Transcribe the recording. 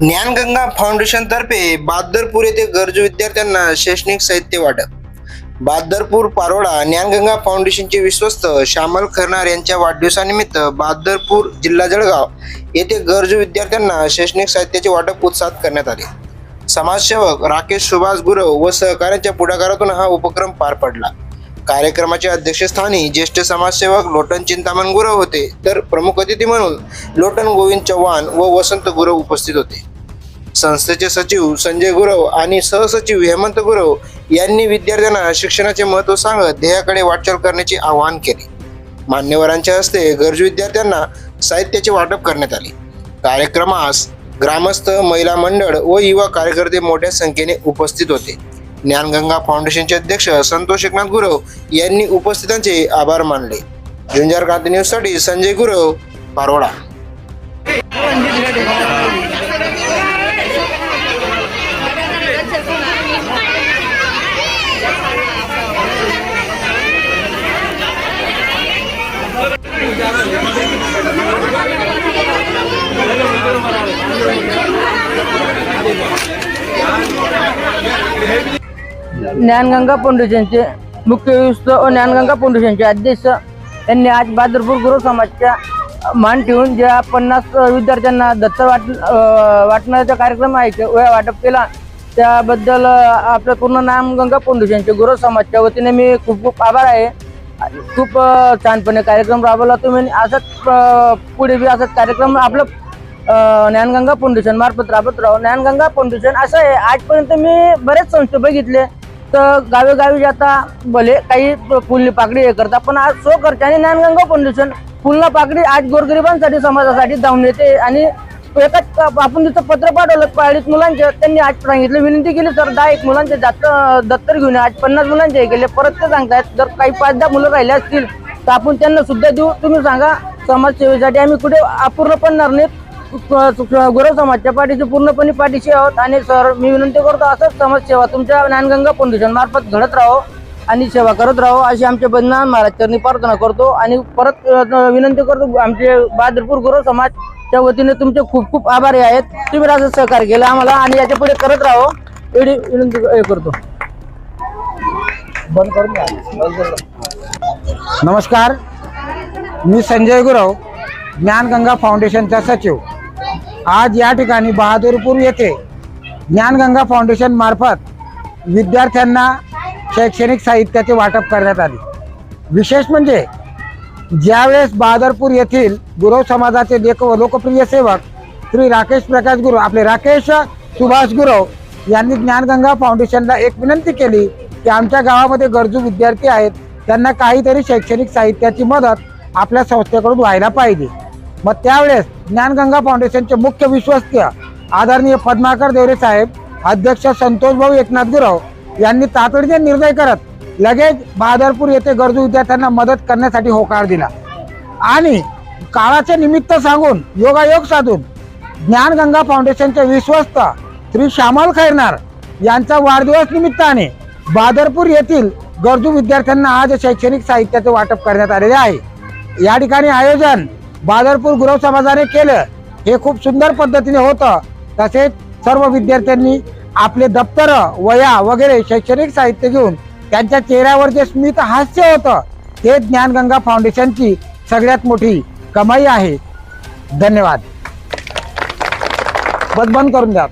Dnyanganga foundation तर्फे बहादरपूर येथे गरजू विद्यार्थ्यांना शैक्षणिक साहित्य वाटप। बहादरपूर पारोळा ज्ञानगंगा फाउंडेशनचे विश्वस्त श्यामल खैरनार यांच्या वाढदिवसानिमित्त बहादरपूर जिल्हा जळगाव येथे गरजू विद्यार्थ्यांना शैक्षणिक साहित्याचे वाटप उत्साहात करण्यात आले। समाजसेवक राकेश सुभाष गुरव व सहकाऱ्यांच्या पुढाकारातून हा उपक्रम पार पडला। कार्यक्रमाच्या अध्यक्षस्थानी ज्येष्ठ समाजसेवक लोटन चिंतामण गुरव होते, तर प्रमुख अतिथी म्हणून लोटन गोविंद चव्हाण व वसंत गुरव उपस्थित होते। संस्थेचे सचिव संजय गुरव आणि सहसचिव हेमंत गुरव यांनी विद्यार्थ्यांना शिक्षणाचे महत्त्व सांगत ध्येयाकडे वाटचाल करण्याचे आवाहन केले। मान्यवरांच्या हस्ते गरजू विद्यार्थ्यांना साहित्याचे वाटप करण्यात आले। कार्यक्रमास ग्रामस्थ, महिला मंडळ व युवा कार्यकर्ते मोठ्या संख्येने उपस्थित होते। ज्ञानगंगा फाउंडेशनचे अध्यक्ष संतोष एकनाथ गुरव यांनी उपस्थितांचे आभार मानले। झुंजार क्रांती न्यूज साठी संजय गुरव, पारोळा। ज्ञानगंगा फाउंडेशनचे मुख्य व्यवस्थ व ज्ञानगंगा फाउंडेशनचे अध्यक्ष यांनी आज बहादरपूर गुरव समाजच्या मान ठेवून ज्या 50 विद्यार्थ्यांना दत्त वाटण्याचा कार्यक्रम आहे वह्या वाटप केला, त्याबद्दल आपल्या पूर्ण ज्ञानगंगा फाउंडेशनचे गुरव समाजच्या वतीने मी खूप खूप आभार आहे। खूप छानपणे कार्यक्रम राबवला तुम्ही। असंच पुढे बी असंच कार्यक्रम आपलं ज्ञानगंगा फाउंडेशन मार्फत राबत राहू। ज्ञानगंगा फाउंडेशन असं आहे, आजपर्यंत मी बरेच संस्था बघितले तर गावी जाता भले काही फुलनी पाकडी हे करता, पण आज स्वखर्चाने ज्ञानगंगा फाउंडेशन फुलना पाकडी आज गोरगरिबांसाठी समाजासाठी धावून येते। आणि एकाच आपण तिथं पत्र पाठवलं 40 मुलांचे, त्यांनी आज सांगितलं, विनंती केली सर 10 मुलांचे दत्तर घेऊन आज 50 मुलांचे हे केले। परत ते सांगतायत जर काही 5-10 मुलं राहिले असतील तर आपण त्यांना सुद्धा देऊ। तुम्ही सांगा, समाजसेवेसाठी आम्ही कुठे अपूर्ण पडणार नाहीत। गुरव समाजच्या पाठीशी पूर्णपणे पाठीशी आहोत। आणि सर मी विनंती करतो, असंच समाजसेवा तुमच्या ज्ञानगंगा फाउंडेशन मार्फत घडत राहो आणि सेवा करत राहो अशी आमच्या बदनाम महाराज चरणी प्रार्थना करतो। आणि परत विनंती करतो, आमचे बहादरपूर गुरव समाजच्या वतीने तुमचे खूप खूप आभारी आहेत। तुम्ही असं सहकार्य केलं आम्हाला आणि याच्या पुढे करत राहो एवढी विनंती करतो। नमस्कार, मी संजय गुरव, ज्ञानगंगा फाउंडेशनचा सचिव। आज या ठिकाणी बहादरपूर येथे ज्ञानगंगा फाउंडेशन मार्फत विद्यार्थ्यांना शैक्षणिक साहित्याचे वाटप करण्यात आले। विशेष म्हणजे ज्यावेळेस बहादरपूर येथील गुरव समाजाचे लोकप्रिय सेवक श्री राकेश प्रकाश गुरव, आपले राकेश सुभाष गुरव यांनी ज्ञानगंगा फाउंडेशनला एक विनंती केली की आमच्या गावामध्ये गरजू विद्यार्थी आहेत, त्यांना काहीतरी शैक्षणिक साहित्याची मदत आपल्या संस्थेकडून व्हायला पाहिजे। मग त्यावेळेस ज्ञानगंगा फाउंडेशनचे मुख्य विश्वस्त आदरणीय पद्माकर देवरे साहेब, अध्यक्ष संतोष भाऊ एकनाथ गुरव यांनी तातडीने निर्णय करत लगेच बहादरपूर येथे गरजू विद्यार्थ्यांना मदत करण्यासाठी होकार दिला। आणि काळाचे निमित्त सांगून योगायोग साधून ज्ञानगंगा फाउंडेशनचे विश्वस्त श्री श्यामल खैरनार यांचा वाढदिवस निमित्ताने बहादरपूर येथील गरजू विद्यार्थ्यांना आज शैक्षणिक साहित्याचे वाटप करण्यात आलेले आहे। या ठिकाणी आयोजन बहादरपूर गुरव समाजाने केलं, हे खूप सुंदर पद्धतीने होतं। तसेच सर्व विद्यार्थ्यांनी आपले दप्तर, वह्या वगैरे शैक्षणिक साहित्य घेऊन त्यांच्या चेहऱ्यावर जे स्मित हास्य होतं ते ज्ञानगंगा फाउंडेशनची सगळ्यात मोठी कमाई आहे। धन्यवाद। बंद करून द्या।